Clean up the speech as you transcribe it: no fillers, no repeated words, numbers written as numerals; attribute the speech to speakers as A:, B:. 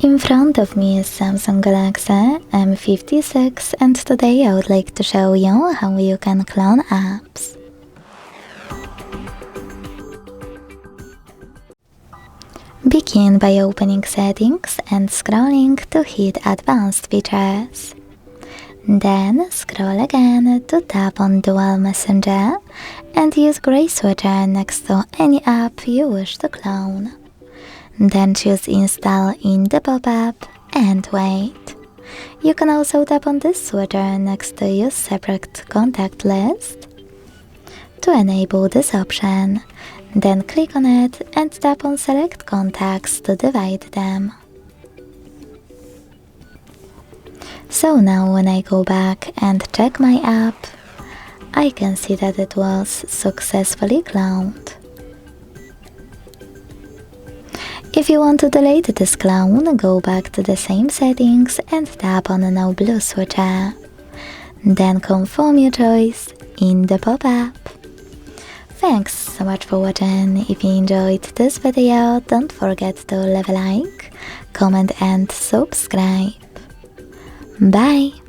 A: In front of me is Samsung Galaxy M56 and today I would like to show you how you can clone apps. Begin by opening Settings and scrolling to hit Advanced Features. Then scroll again to tap on Dual Messenger and use gray switcher next to any app you wish to clone. Then choose Install in the pop-up and wait. You can also tap on this switcher next to Use Separate Contact List to enable this option. Then click on it and tap on Select Contacts to divide them. So now when I go back and check my app, I can see that it was successfully cloned. If you want to delete this clone, go back to the same settings and tap on the No Blue switcher. Then confirm your choice in the pop-up. Thanks so much for watching. If you enjoyed this video, don't forget to leave a like, comment and subscribe. Bye!